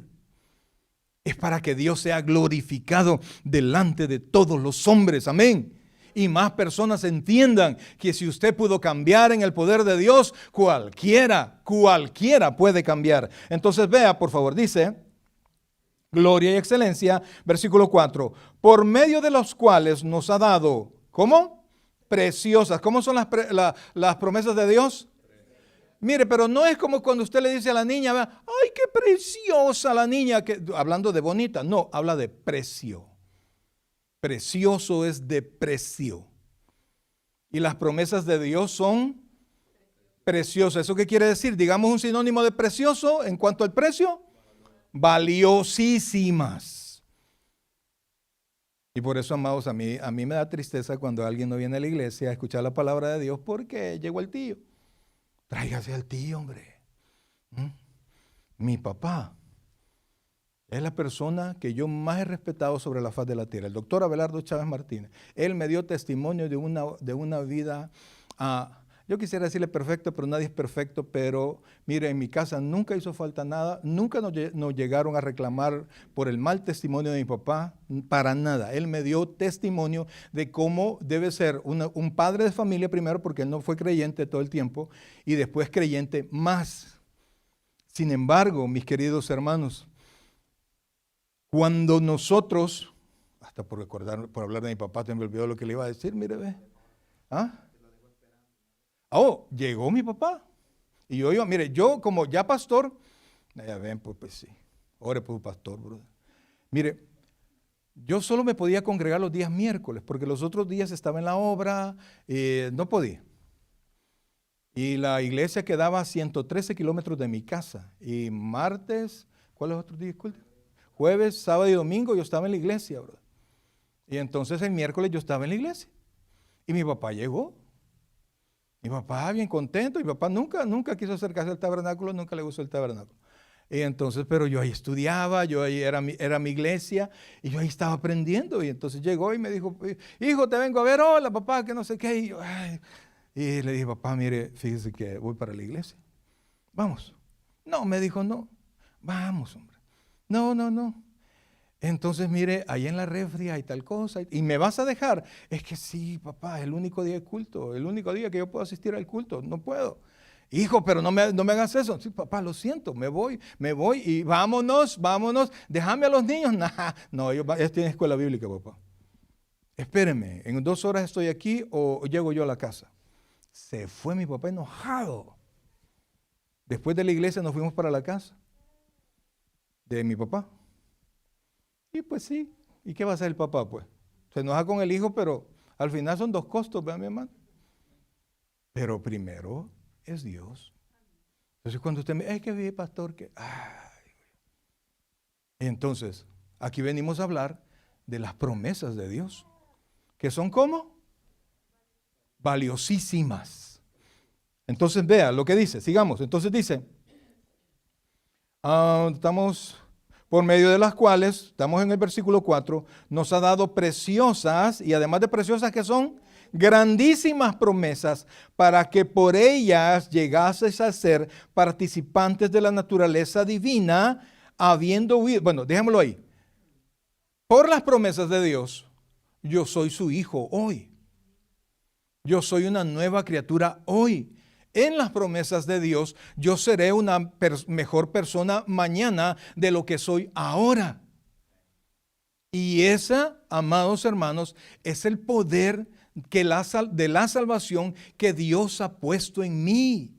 Es para que Dios sea glorificado delante de todos los hombres. Amén. Y más personas entiendan que si usted pudo cambiar en el poder de Dios, cualquiera puede cambiar. Entonces vea, por favor, dice, gloria y excelencia, versículo 4, por medio de los cuales nos ha dado, ¿cómo? Preciosas. ¿Cómo son las promesas de Dios? Mire, pero no es como cuando usted le dice a la niña, ¡ay, qué preciosa la niña! Hablando de bonita, no, habla de precio. Precioso es de precio. Y las promesas de Dios son preciosas. ¿Eso qué quiere decir? Digamos un sinónimo de precioso en cuanto al precio. Valiosísimas. Y por eso, amados, a mí me da tristeza cuando alguien no viene a la iglesia a escuchar la palabra de Dios porque llegó el tío. Tráigase al tío, hombre. Mi papá es la persona que yo más he respetado sobre la faz de la tierra, el doctor Abelardo Chávez Martínez. Él me dio testimonio de una vida Yo quisiera decirle perfecto, pero nadie es perfecto. Pero mire, en mi casa nunca hizo falta nada. Nunca nos llegaron a reclamar por el mal testimonio de mi papá. Para nada. Él me dio testimonio de cómo debe ser un padre de familia primero, porque él no fue creyente todo el tiempo, y después creyente más. Sin embargo, mis queridos hermanos, cuando nosotros, hasta por hablar de mi papá, te me olvidó lo que le iba a decir, mire, ve. ¿Ah? Oh, llegó mi papá. Y yo iba, mire, yo como ya pastor, ya ven, pues sí, ore por un pastor, brother. Mire, yo solo me podía congregar los días miércoles, porque los otros días estaba en la obra, no podía. Y la iglesia quedaba a 113 kilómetros de mi casa. Y martes, ¿cuáles otros días? Jueves, sábado y domingo yo estaba en la iglesia, brother. Y entonces el miércoles yo estaba en la iglesia. Y mi papá llegó. Mi papá bien contento. Mi papá nunca quiso acercarse al tabernáculo, nunca le gustó el tabernáculo. Y entonces, pero yo ahí estudiaba, yo ahí era mi iglesia, y yo ahí estaba aprendiendo. Y entonces llegó y me dijo, hijo, te vengo a ver, hola papá, que no sé qué. Y yo, ay. Y le dije, papá, mire, fíjese que voy para la iglesia. Vamos. No, me dijo, no. Vamos, hombre. No. Entonces, mire, ahí en la refri hay tal cosa. ¿Y me vas a dejar? Es que sí, papá, es el único día de culto. El único día que yo puedo asistir al culto. No puedo. Hijo, pero no me hagas eso. Sí, papá, lo siento, me voy y vámonos. Déjame a los niños. Nah, no, ellos tienen escuela bíblica, papá. Espérenme, en 2 horas estoy aquí o llego yo a la casa. Se fue mi papá enojado. Después de la iglesia nos fuimos para la casa de mi papá. Y pues sí, ¿y qué va a hacer el papá? Pues se enoja con el hijo, pero al final son 2 costos, vean mi hermano. Pero primero es Dios. Entonces cuando usted me dice, que vi, pastor, que... Ay. Entonces, aquí venimos a hablar de las promesas de Dios, que son ¿cómo? Valiosísimas. Entonces vea lo que dice, sigamos. Entonces dice, estamos por medio de las cuales, estamos en el versículo 4, nos ha dado preciosas, y además de preciosas, que son grandísimas promesas, para que por ellas llegases a ser participantes de la naturaleza divina, habiendo huido. Bueno, dejémoslo ahí. Por las promesas de Dios, yo soy su hijo hoy. Yo soy una nueva criatura hoy. En las promesas de Dios, yo seré una mejor persona mañana de lo que soy ahora. Y esa, amados hermanos, es el poder de la salvación que Dios ha puesto en mí.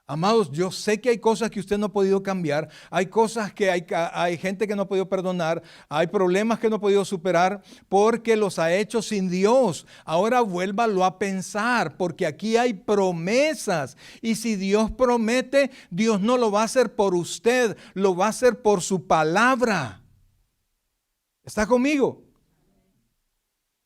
Amados, yo sé que hay cosas que usted no ha podido cambiar, hay cosas que hay gente que no ha podido perdonar, hay problemas que no ha podido superar porque los ha hecho sin Dios. Ahora vuélvalo a pensar, porque aquí hay promesas, y si Dios promete, Dios no lo va a hacer por usted, lo va a hacer por su palabra. ¿Está conmigo?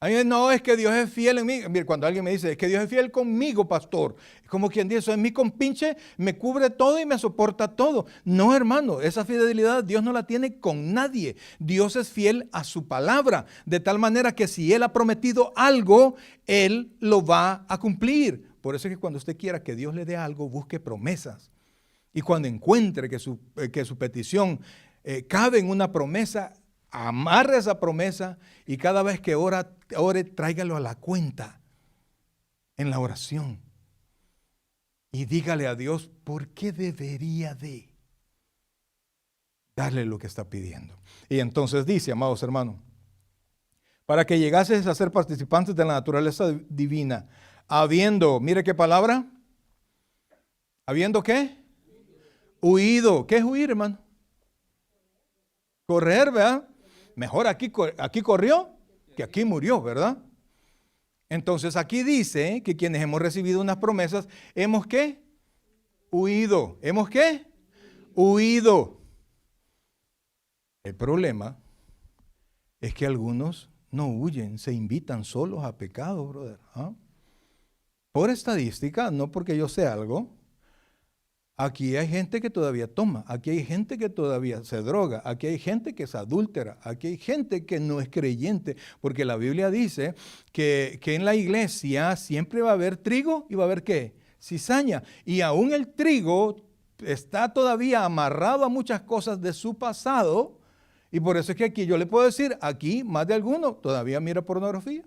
A mí no, es que Dios es fiel en mí. Mire, cuando alguien me dice, es que Dios es fiel conmigo, pastor. Es como quien dice, eso es mi compinche, me cubre todo y me soporta todo. No, hermano, esa fidelidad Dios no la tiene con nadie. Dios es fiel a su palabra, de tal manera que si Él ha prometido algo, Él lo va a cumplir. Por eso es que cuando usted quiera que Dios le dé algo, busque promesas. Y cuando encuentre que su petición cabe en una promesa, amarre esa promesa, y cada vez que ore, tráigalo a la cuenta en la oración. Y dígale a Dios, ¿por qué debería de darle lo que está pidiendo? Y entonces dice, amados hermanos, para que llegases a ser participantes de la naturaleza divina, habiendo, mire qué palabra, habiendo ¿qué? Huido. ¿Qué es huir, hermano? Correr, ¿verdad? Mejor aquí corrió que aquí murió, ¿verdad? Entonces aquí dice que quienes hemos recibido unas promesas, ¿hemos qué? Huido. ¿Hemos qué? Huido. El problema es que algunos no huyen, se invitan solos a pecado, brother. ¿Ah? Por estadística, no porque yo sé algo, Aquí hay gente que todavía toma, aquí hay gente que todavía se droga, aquí hay gente que es adúltera, aquí hay gente que no es creyente, porque la Biblia dice que en la iglesia siempre va a haber trigo y va a haber ¿qué? Cizaña. Y aún el trigo está todavía amarrado a muchas cosas de su pasado, y por eso es que aquí yo le puedo decir, aquí más de alguno todavía mira pornografía.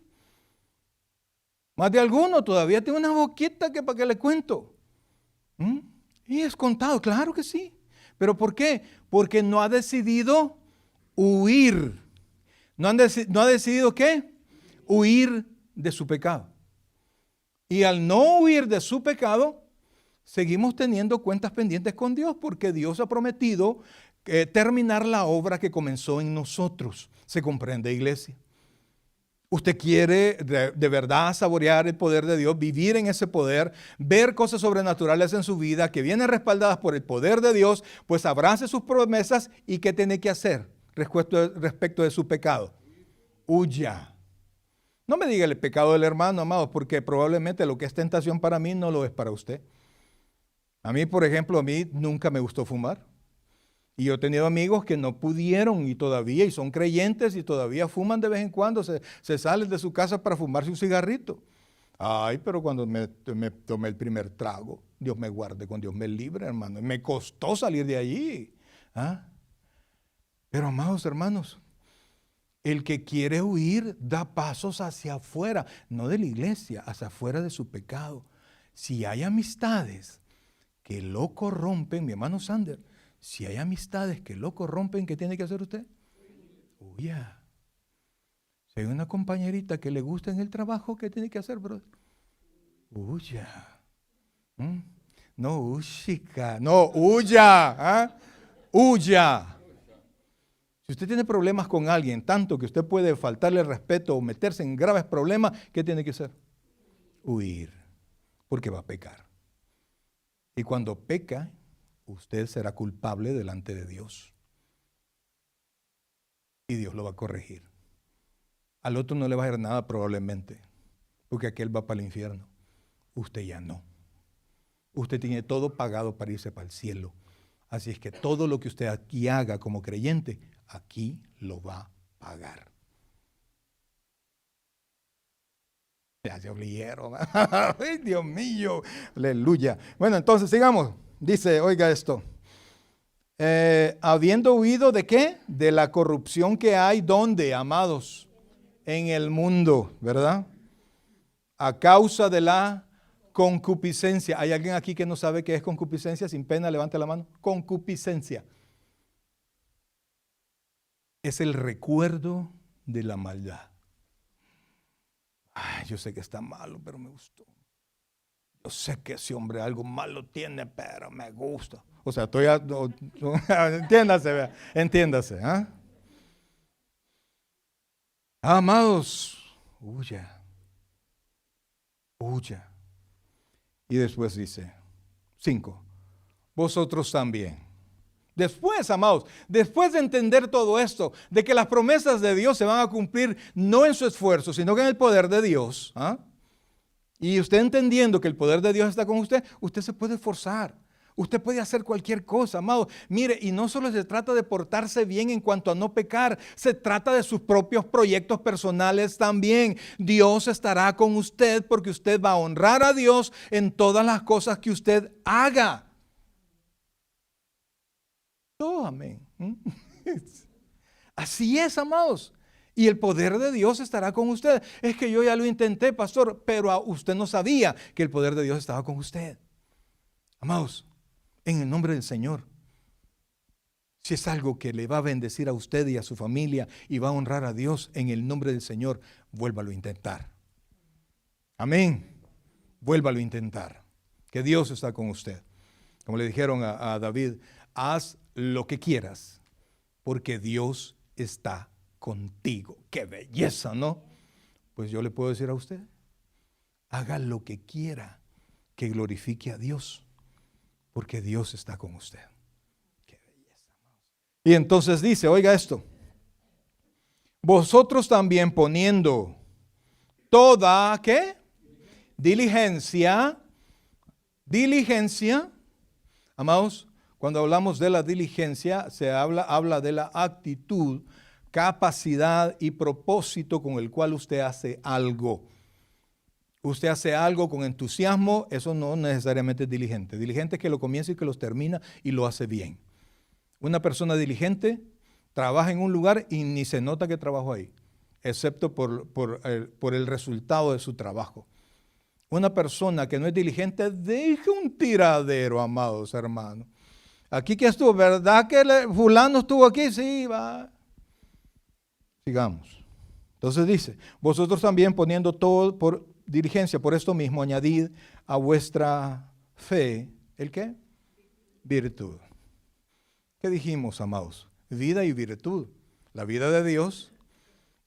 Más de alguno todavía tiene una boquita que para qué le cuento. Y es contado, claro que sí. ¿Pero por qué? Porque no ha decidido huir. ¿No ha decidido qué? Huir de su pecado. Y al no huir de su pecado, seguimos teniendo cuentas pendientes con Dios, porque Dios ha prometido terminar la obra que comenzó en nosotros. ¿Se comprende, iglesia? Usted quiere de verdad saborear el poder de Dios, vivir en ese poder, ver cosas sobrenaturales en su vida que vienen respaldadas por el poder de Dios, pues abrace sus promesas. ¿Y qué tiene que hacer respecto de su pecado? Huya. No me diga el pecado del hermano, amados, porque probablemente lo que es tentación para mí no lo es para usted. A mí, por ejemplo, a mí nunca me gustó fumar. Y yo he tenido amigos que no pudieron y son creyentes y todavía fuman de vez en cuando, se salen de su casa para fumarse un cigarrito. Ay, pero cuando me tomé el primer trago, Dios me guarde, con Dios me libre, hermano. Me costó salir de allí. Pero amados hermanos, el que quiere huir da pasos hacia afuera, no de la iglesia, hacia afuera de su pecado. Si hay amistades que lo corrompen, mi hermano Sander, si hay amistades que lo corrompen, ¿qué tiene que hacer usted? Huya. Si hay una compañerita que le gusta en el trabajo, ¿qué tiene que hacer, brother? Huya. No, huya. No, huya. Huya. Si usted tiene problemas con alguien, tanto que usted puede faltarle el respeto o meterse en graves problemas, ¿qué tiene que hacer? Huir. Porque va a pecar. Y cuando peca, usted será culpable delante de Dios. Y Dios lo va a corregir. Al otro no le va a hacer nada probablemente, porque aquel va para el infierno. Usted ya no. Usted tiene todo pagado para irse para el cielo. Así es que todo lo que usted aquí haga como creyente, aquí lo va a pagar. Ya se obligaron. Ay, Dios mío. Aleluya. Bueno, entonces sigamos. Dice, oiga esto. Habiendo huido de qué? De la corrupción que hay, ¿dónde, amados? En el mundo, ¿verdad? A causa de la concupiscencia. ¿Hay alguien aquí que no sabe qué es concupiscencia? Sin pena, levante la mano. Concupiscencia. Es el recuerdo de la maldad. Ay, yo sé que está malo, pero me gustó. Yo sé que ese hombre algo malo tiene, pero me gusta. O sea, entiéndase, vea, entiéndase. Amados, huya. Huya. Y después dice, 5, vosotros también. Después, amados, después de entender todo esto, de que las promesas de Dios se van a cumplir no en su esfuerzo, sino que en el poder de Dios. Y usted entendiendo que el poder de Dios está con usted, usted se puede esforzar. Usted puede hacer cualquier cosa, amado. Mire, y no solo se trata de portarse bien en cuanto a no pecar, se trata de sus propios proyectos personales también. Dios estará con usted porque usted va a honrar a Dios en todas las cosas que usted haga. Oh, amén. Así es, amados. Y el poder de Dios estará con usted. Es que yo ya lo intenté, pastor, pero usted no sabía que el poder de Dios estaba con usted. Amados, en el nombre del Señor, si es algo que le va a bendecir a usted y a su familia y va a honrar a Dios, en el nombre del Señor, vuélvalo a intentar. Amén. Vuélvalo a intentar. Que Dios está con usted. Como le dijeron a David, haz lo que quieras, porque Dios está contigo. ¡Qué belleza!, ¿no? Pues yo le puedo decir a usted, haga lo que quiera que glorifique a Dios, porque Dios está con usted. ¡Qué belleza! Y entonces dice, oiga esto, vosotros también poniendo toda, ¿qué? Diligencia, Amados, cuando hablamos de la diligencia, se habla de la actitud, capacidad y propósito con el cual usted hace algo. Usted hace algo con entusiasmo, eso no necesariamente es diligente. Diligente es que lo comienza y que los termina y lo hace bien. Una persona diligente trabaja en un lugar y ni se nota que trabajó ahí, excepto por el resultado de su trabajo. Una persona que no es diligente deja un tiradero, amados hermanos. Aquí que estuvo, ¿verdad que fulano estuvo aquí? Sí, va. Sigamos. Entonces dice, vosotros también poniendo todo por diligencia, por esto mismo, añadid a vuestra fe, ¿el qué? Virtud. ¿Qué dijimos, amados? Vida y virtud. La vida de Dios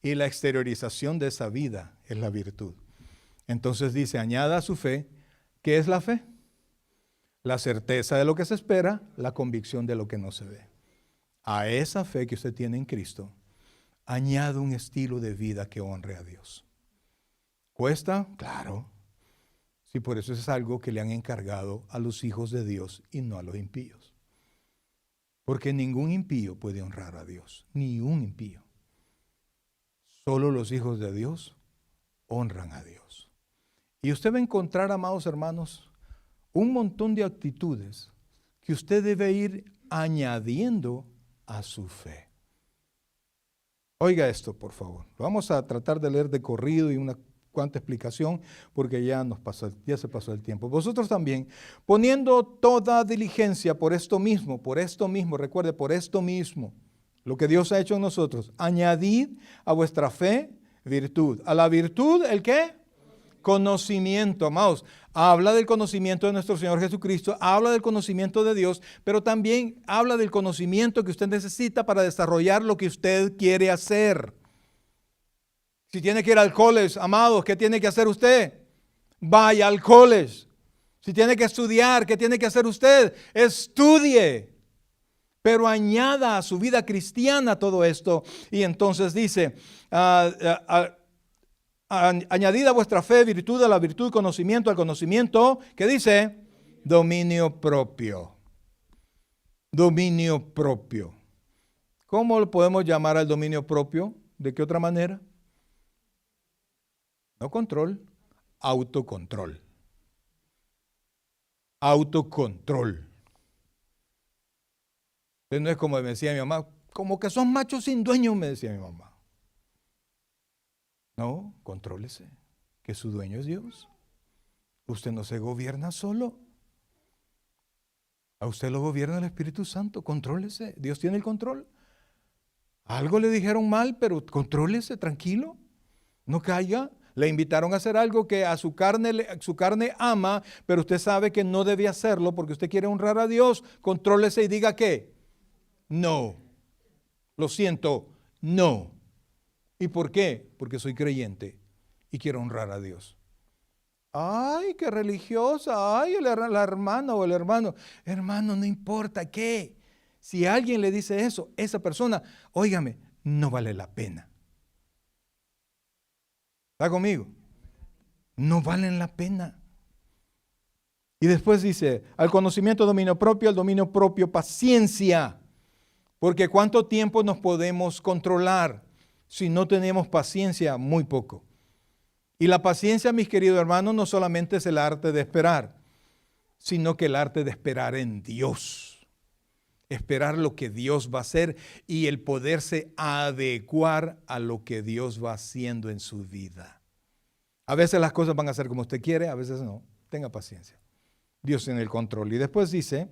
y la exteriorización de esa vida es la virtud. Entonces dice, añada a su fe, ¿qué es la fe? La certeza de lo que se espera, la convicción de lo que no se ve. A esa fe que usted tiene en Cristo, añade un estilo de vida que honre a Dios. ¿Cuesta? Claro. Sí, por eso es algo que le han encargado a los hijos de Dios y no a los impíos. Porque ningún impío puede honrar a Dios, ni un impío. Solo los hijos de Dios honran a Dios. Y usted va a encontrar, amados hermanos, un montón de actitudes que usted debe ir añadiendo a su fe. Oiga esto, por favor. Vamos a tratar de leer de corrido y una cuanta explicación, porque ya se pasó el tiempo. Vosotros también, poniendo toda diligencia por esto mismo, recuerde, por esto mismo, lo que Dios ha hecho en nosotros, añadid a vuestra fe virtud. A la virtud, ¿el qué? Conocimiento, amados. Habla del conocimiento de nuestro Señor Jesucristo, habla del conocimiento de Dios, pero también habla del conocimiento que usted necesita para desarrollar lo que usted quiere hacer. Si tiene que ir al college, amados, ¿qué tiene que hacer usted? Vaya al college. Si tiene que estudiar, ¿qué tiene que hacer usted? Estudie. Pero añada a su vida cristiana todo esto. Y entonces dice, añadid a vuestra fe virtud, a la virtud conocimiento, al conocimiento, ¿qué dice? Dominio propio. Dominio propio. ¿Cómo lo podemos llamar al dominio propio? ¿De qué otra manera? No control, autocontrol. Autocontrol. Entonces no es como me decía mi mamá, como que son machos sin dueño, me decía mi mamá. No, contrólese, que su dueño es Dios. Usted no se gobierna solo. A usted lo gobierna el Espíritu Santo, contrólese. Dios tiene el control. Algo le dijeron mal, pero contrólese, tranquilo. No caiga. Le invitaron a hacer algo que a su carne ama, pero usted sabe que no debe hacerlo porque usted quiere honrar a Dios. Contrólese y diga ¿qué? No. Lo siento, no. ¿Y por qué? Porque soy creyente y quiero honrar a Dios. Ay, qué religiosa. Ay, la hermana o el hermano. Hermano, no importa qué. Si alguien le dice eso, esa persona, óigame, no vale la pena. ¿Está conmigo? No valen la pena. Y después dice, al conocimiento dominio propio, al dominio propio paciencia. Porque ¿cuánto tiempo nos podemos controlar? Si no tenemos paciencia, muy poco. Y la paciencia, mis queridos hermanos, no solamente es el arte de esperar, sino que el arte de esperar en Dios. Esperar lo que Dios va a hacer y el poderse adecuar a lo que Dios va haciendo en su vida. A veces las cosas van a ser como usted quiere, a veces no. Tenga paciencia. Dios tiene el control. Y después dice,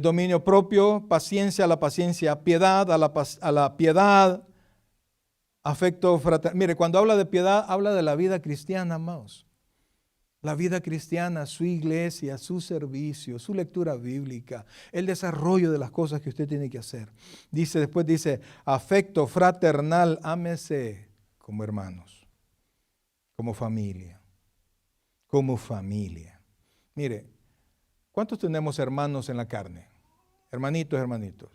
dominio propio, paciencia, a la paciencia, piedad, a la piedad, afecto fraternal. Mire, cuando habla de piedad, habla de la vida cristiana, amados. La vida cristiana, su iglesia, su servicio, su lectura bíblica, el desarrollo de las cosas que usted tiene que hacer. Después dice, afecto fraternal, ámese como hermanos, como familia, como familia. Mire, ¿cuántos tenemos hermanos en la carne? Hermanitos, hermanitos.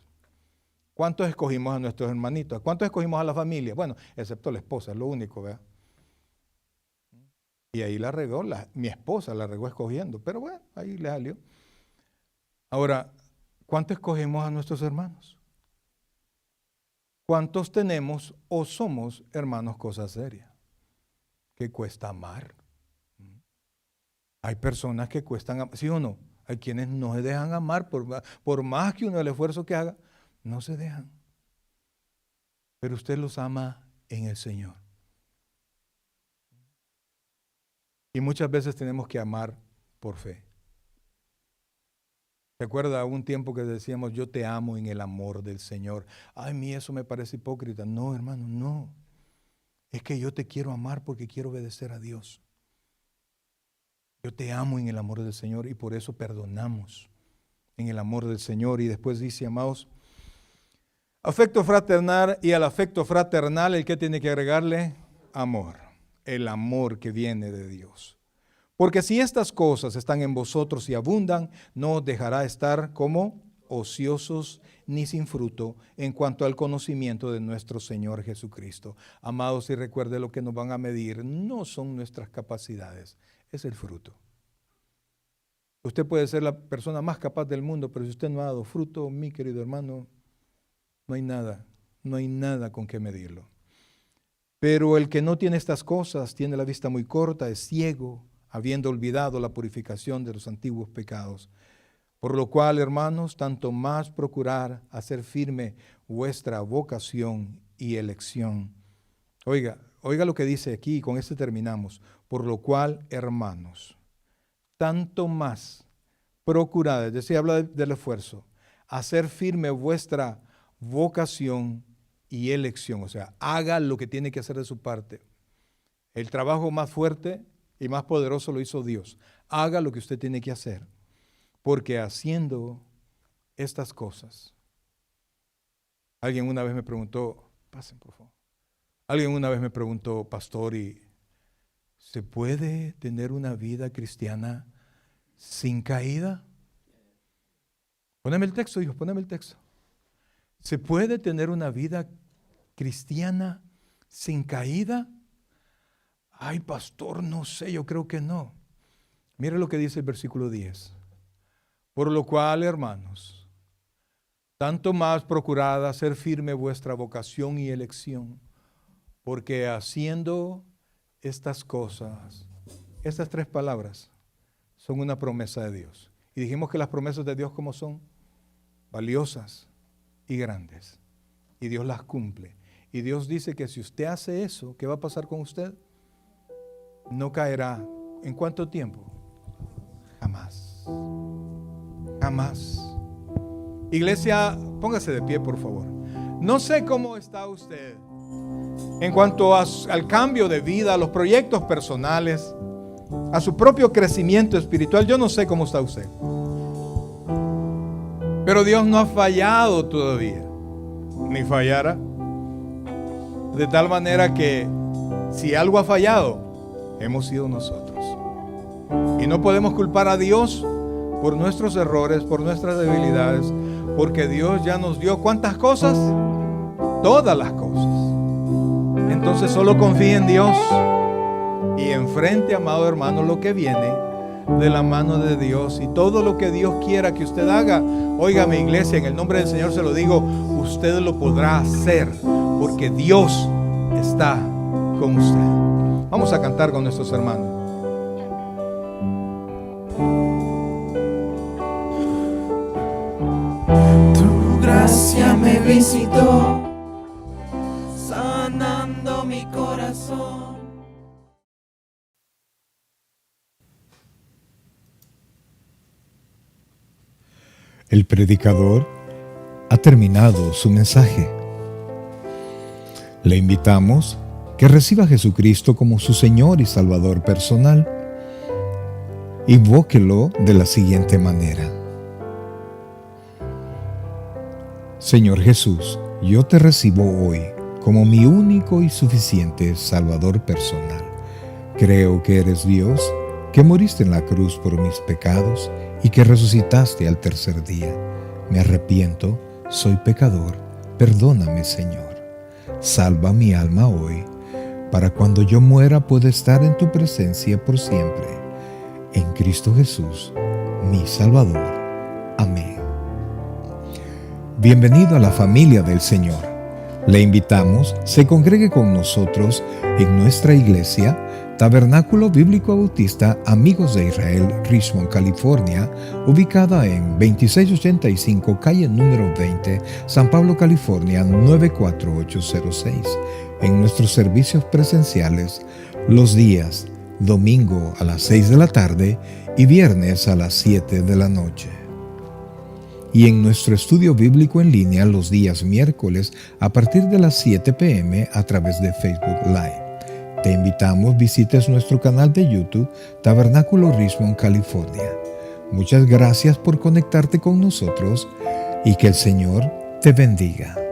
¿Cuántos escogimos a nuestros hermanitos? ¿Cuántos escogimos a la familia? Bueno, excepto la esposa, es lo único, ¿verdad? Y ahí la regó, mi esposa la regó escogiendo, pero bueno, ahí le salió. Ahora, ¿cuánto escogemos a nuestros hermanos? ¿Cuántos tenemos o somos hermanos cosa seria? Que cuesta amar. Hay personas que cuestan amar, ¿sí o no? Hay quienes no se dejan amar por más que uno el esfuerzo que haga, no se dejan. Pero usted los ama en el Señor. Y muchas veces tenemos que amar por fe. ¿Se acuerda un tiempo que decíamos, yo te amo en el amor del Señor? Ay, a mí eso me parece hipócrita. No, hermano, no. Es que yo te quiero amar porque quiero obedecer a Dios. Yo te amo en el amor del Señor y por eso perdonamos en el amor del Señor. Y después dice, amados, afecto fraternal, y al afecto fraternal, ¿el qué tiene que agregarle? Amor. El amor que viene de Dios. Porque si estas cosas están en vosotros y abundan, no os dejará estar como ociosos ni sin fruto en cuanto al conocimiento de nuestro Señor Jesucristo. Amados, y recuerde, lo que nos van a medir no son nuestras capacidades, es el fruto. Usted puede ser la persona más capaz del mundo, pero si usted no ha dado fruto, mi querido hermano, no hay nada con qué medirlo. Pero el que no tiene estas cosas tiene la vista muy corta, es ciego, habiendo olvidado la purificación de los antiguos pecados. Por lo cual, hermanos, tanto más procurar hacer firme vuestra vocación y elección. Oiga lo que dice aquí, y con esto terminamos. Por lo cual, hermanos, tanto más procurad, es decir, habla del esfuerzo, hacer firme vuestra vocación y elección. O sea, haga lo que tiene que hacer de su parte. El trabajo más fuerte y más poderoso lo hizo Dios. Haga lo que usted tiene que hacer. Porque haciendo estas cosas, alguien una vez me preguntó, pasen por favor. Alguien una vez me preguntó, pastor, ¿y se puede tener una vida cristiana sin caída? Poneme el texto, hijo, poneme el texto. ¿Se puede tener una vida cristiana sin caída? Ay, pastor, no sé, yo creo que no. Mire lo que dice el versículo 10. Por lo cual, hermanos, tanto más procurad hacer firme vuestra vocación y elección, porque haciendo estas cosas, estas tres palabras son una promesa de Dios. Y dijimos que las promesas de Dios, ¿cómo son? Valiosas y grandes. Y Dios las cumple. Y Dios dice que si usted hace eso, ¿qué va a pasar con usted? No caerá. ¿En cuánto tiempo? Jamás. Jamás. Iglesia, póngase de pie, por favor. No sé cómo está usted en cuanto al cambio de vida, a los proyectos personales, a su propio crecimiento espiritual. Yo no sé cómo está usted. Pero Dios no ha fallado todavía, ni fallará. De tal manera que si algo ha fallado, hemos sido nosotros. Y no podemos culpar a Dios por nuestros errores, por nuestras debilidades, porque Dios ya nos dio ¿cuántas cosas? Todas las cosas. Entonces solo confíe en Dios y enfrente, amado hermano, lo que viene de la mano de Dios, y todo lo que Dios quiera que usted haga. Óigame, iglesia, en el nombre del Señor se lo digo, usted lo podrá hacer porque Dios está con usted. Vamos a cantar con nuestros hermanos. Tu gracia me visitó, sanando mi corazón. El predicador ha terminado su mensaje. Le invitamos que reciba a Jesucristo como su Señor y Salvador personal. Invóquelo de la siguiente manera: Señor Jesús, yo te recibo hoy como mi único y suficiente Salvador personal. Creo que eres Dios, que moriste en la cruz por mis pecados y que resucitaste al tercer día. Me arrepiento, soy pecador, perdóname, Señor. Salva mi alma hoy. para cuando yo muera pueda estar en tu presencia por siempre. En Cristo Jesús, mi Salvador. Amén. Bienvenido a la familia del Señor. Le invitamos, se congregue con nosotros en nuestra iglesia, Tabernáculo Bíblico Bautista Amigos de Israel, Richmond, California, ubicada en 2685 calle número 20, San Pablo, California, 94806. En nuestros servicios presenciales, los días domingo a las 6 de la tarde y viernes a las 7 de la noche. Y en nuestro estudio bíblico en línea los días miércoles a partir de las 7 p.m. a través de Facebook Live. Te invitamos, visites nuestro canal de YouTube, Tabernáculo Richmond, California. Muchas gracias por conectarte con nosotros y que el Señor te bendiga.